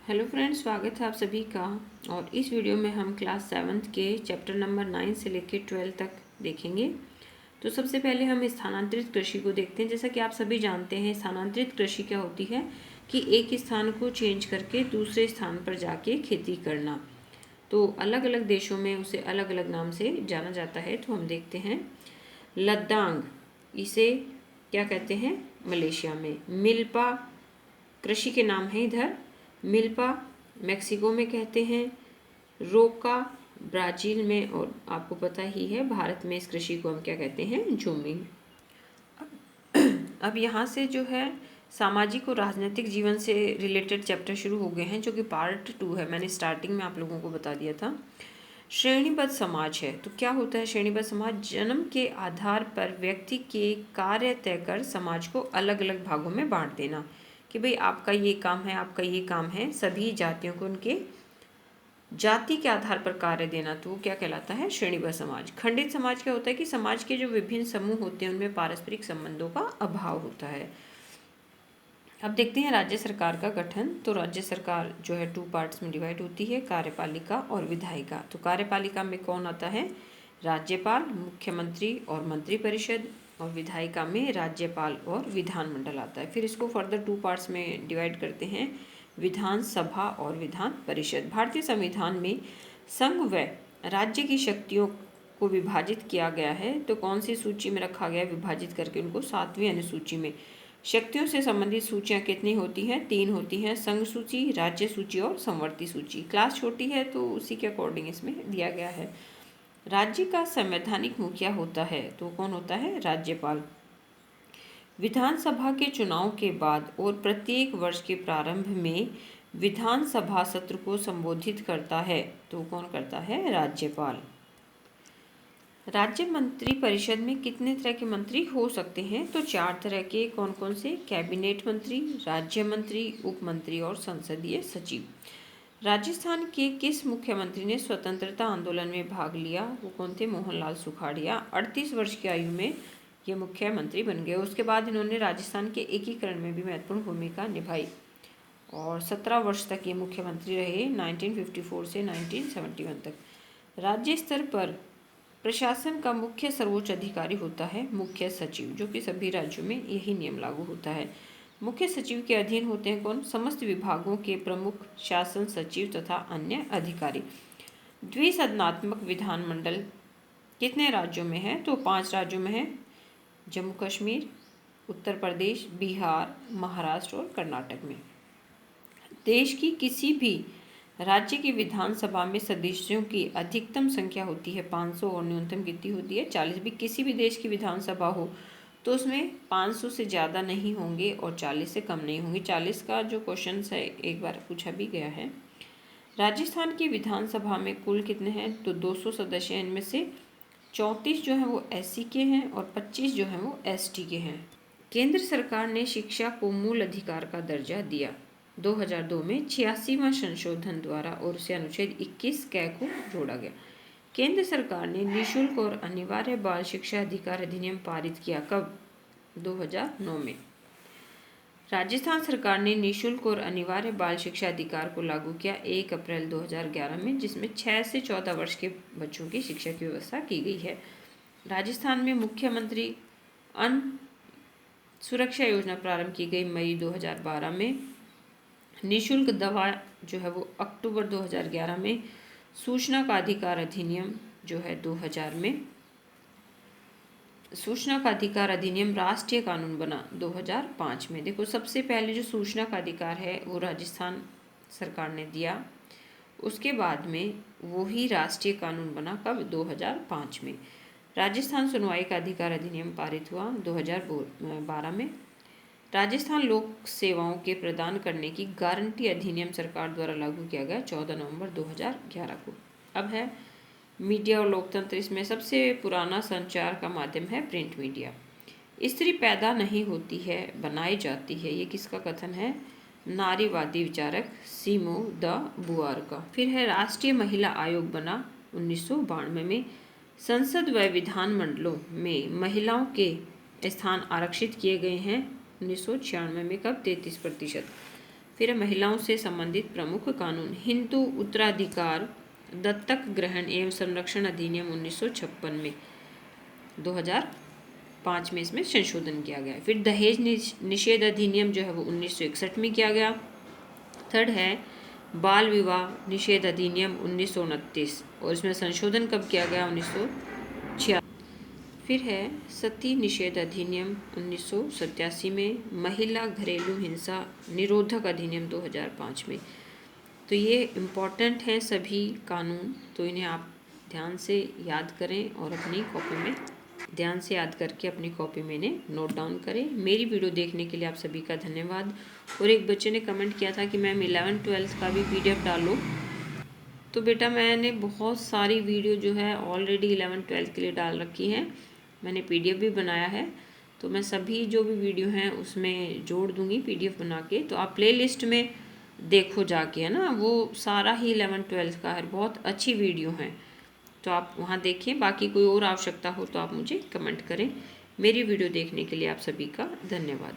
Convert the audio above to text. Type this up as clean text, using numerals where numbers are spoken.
Hello friends, स्वागत है आप सभी का। और इस वीडियो में हम क्लास 7th के चैप्टर नंबर 9 से लेकर 12 तक देखेंगे। तो सबसे पहले हम स्थानांतरित कृषि को देखते हैं। जैसा कि आप सभी जानते हैं, स्थानांतरित कृषि क्या होती है कि एक स्थान को चेंज करके दूसरे स्थान पर जाके खेती करना। तो अलग अलग देशों में उसे अलग अलग नाम से जाना जाता है। तो हम देखते हैं लद्दाख, इसे क्या कहते हैं मलेशिया में। मिल्पा कृषि के नाम है इधर। मिल्पा मेक्सिको में कहते हैं। रोका ब्राज़ील में, और आपको पता ही है भारत में इस कृषि को हम क्या कहते हैं झूमिंग। अब यहाँ से जो है सामाजिक और राजनीतिक जीवन से रिलेटेड चैप्टर शुरू हो गए हैं, जो कि पार्ट 2 है। मैंने स्टार्टिंग में आप लोगों को बता दिया था। श्रेणीबद्ध समाज है। तो क्या होता है श्रेणीबद्ध समाज? जन्म के आधार पर व्यक्ति के कार्य तय कर समाज को अलग अलग भागों में बांट देना कि भाई आपका ये काम है, आपका ये काम है। सभी जातियों को उनके जाति के आधार पर कार्य देना, तो वो क्या कहलाता है श्रेणीबद्ध समाज। खंडित समाज क्या होता है कि समाज के जो विभिन्न समूह होते हैं उनमें पारस्परिक संबंधों का अभाव होता है। अब देखते हैं राज्य सरकार का गठन। तो राज्य सरकार जो है 2 पार्ट्स में डिवाइड होती है, कार्यपालिका और विधायिका। तो कार्यपालिका में कौन आता है? राज्यपाल, मुख्यमंत्री और मंत्रिपरिषद। और विधायिका में राज्यपाल और विधानमंडल आता है। फिर इसको फर्दर 2 पार्ट्स में डिवाइड करते हैं, विधानसभा और विधान परिषद। भारतीय संविधान में संघ व राज्य की शक्तियों को विभाजित किया गया है। तो कौन सी सूची में रखा गया विभाजित करके उनको? 7वीं अनुसूची में। शक्तियों से संबंधित सूचियाँ कितनी होती हैं? 3 होती हैं, संघ सूची, राज्य सूची और संवर्ती सूची। क्लास छोटी है तो उसी के अकॉर्डिंग इसमें दिया गया है। राज्य का संवैधानिक मुखिया होता है, तो कौन होता है? राज्यपाल। विधानसभा के चुनाव के बाद और प्रत्येक वर्ष के प्रारंभ में विधानसभा सत्र को संबोधित करता है, तो कौन करता है? राज्यपाल। राज्य मंत्री परिषद में कितने तरह के मंत्री हो सकते हैं? तो 4 तरह के। कौन कौन से? कैबिनेट मंत्री, राज्य मंत्री, उप मंत्री और संसदीय सचिव। राजस्थान के किस मुख्यमंत्री ने स्वतंत्रता आंदोलन में भाग लिया? वो कौन थे? मोहनलाल सुखाड़िया। 38 वर्ष की आयु में ये मुख्यमंत्री बन गए। उसके बाद इन्होंने राजस्थान के एकीकरण में भी महत्वपूर्ण भूमिका निभाई और 17 वर्ष तक ये मुख्यमंत्री रहे, 1954 से 1971 तक। राज्य स्तर पर प्रशासन का मुख्य सर्वोच्च अधिकारी होता है मुख्य सचिव, जो कि सभी राज्यों में यही नियम लागू होता है। मुख्य सचिव के अधीन होते हैं कौन? समस्त विभागों के प्रमुख, शासन सचिव तथा अन्य अधिकारी। द्विसदनात्मक विधानमंडल कितने राज्यों में है? तो 5 राज्यों में है, जम्मू कश्मीर, उत्तर प्रदेश, बिहार, महाराष्ट्र और कर्नाटक में। देश की किसी भी राज्य की विधानसभा में सदस्यों की अधिकतम संख्या होती है 500 और न्यूनतम कितनी होती है? 40 भी। किसी भी देश की विधानसभा हो तो उसमें 500 से ज़्यादा नहीं होंगे और 40 से कम नहीं होंगे। 40 का जो क्वेश्चन है एक बार पूछा भी गया है। राजस्थान की विधानसभा में कुल कितने हैं? तो 200 सदस्य हैं। इनमें से 34 जो हैं वो SC के हैं और 25 जो हैं वो ST के हैं। केंद्र सरकार ने शिक्षा को मूल अधिकार का दर्जा दिया 2002 में 86वां संशोधन द्वारा, और उसे अनुच्छेद 21 कै को जोड़ा गया। केंद्र सरकार ने निःशुल्क और अनिवार्य बाल शिक्षा अधिकार अधिनियम पारित किया कब? 2009 में। राजस्थान सरकार ने निःशुल्क और अनिवार्य बाल शिक्षा अधिकार को लागू किया 1 अप्रैल 2011 में, जिसमें 6 से 14 वर्ष के बच्चों की शिक्षा की व्यवस्था की गई है। राजस्थान में मुख्यमंत्री अन्न सुरक्षा योजना प्रारंभ की गई मई 2012 में। निःशुल्क दवा जो है वो अक्टूबर 2011 में। सूचना का अधिकार अधिनियम जो है 2000 में। सूचना का अधिकार अधिनियम राष्ट्रीय कानून बना 2005 में। देखो, सबसे पहले जो सूचना का अधिकार है वो राजस्थान सरकार ने दिया, उसके बाद में वो ही राष्ट्रीय कानून बना कब? 2005 में। राजस्थान सुनवाई का अधिकार अधिनियम पारित हुआ 2012 में। राजस्थान लोक सेवाओं के प्रदान करने की गारंटी अधिनियम सरकार द्वारा लागू किया गया 14 नवंबर 2011 को। अब है मीडिया और लोकतंत्र। इसमें सबसे पुराना संचार का माध्यम है प्रिंट मीडिया। स्त्री पैदा नहीं होती है, बनाई जाती है, ये किसका कथन है? नारीवादी विचारक सीमो द बुआर का। फिर है राष्ट्रीय महिला आयोग बना 1992 में। संसद व विधानमंडलों में महिलाओं के स्थान आरक्षित किए गए हैं 1996 में। कब? 33%। फिर है महिलाओं से संबंधित प्रमुख कानून, हिंदू उत्तराधिकार दत्तक ग्रहण एवं संरक्षण अधिनियम 1956 में 2005 में इसमें संशोधन किया गया। फिर दहेज निषेध अधिनियम जो है वो 1961 में किया गया। थर्ड है बाल विवाह निषेध अधिनियम 1929 और इसमें संशोधन कब किया गया? 1986। फिर है सती निषेध अधिनियम 1987 में, महिला घरेलू हिंसा निरोधक अधिनियम 2005 में। तो ये इम्पॉर्टेंट हैं सभी कानून, तो इन्हें आप ध्यान से याद करें और अपनी कॉपी में ध्यान से याद करके अपनी कॉपी में इन्हें नोट डाउन करें। मेरी वीडियो देखने के लिए आप सभी का धन्यवाद। और एक बच्चे ने कमेंट किया था कि मैम 11th-12th का भी PDF डालो। तो बेटा मैंने बहुत सारी वीडियो जो है ऑलरेडी 11th-12th के लिए डाल रखी हैं, मैंने PDF भी बनाया है, तो मैं सभी जो भी वीडियो हैं उसमें जोड़ दूंगी PDF बना के। तो आप प्ले लिस्ट में देखो जाके, है ना, वो सारा ही 11th-12th का है, बहुत अच्छी वीडियो हैं, तो आप वहाँ देखिए। बाकी कोई और आवश्यकता हो तो आप मुझे कमेंट करें। मेरी वीडियो देखने के लिए आप सभी का धन्यवाद।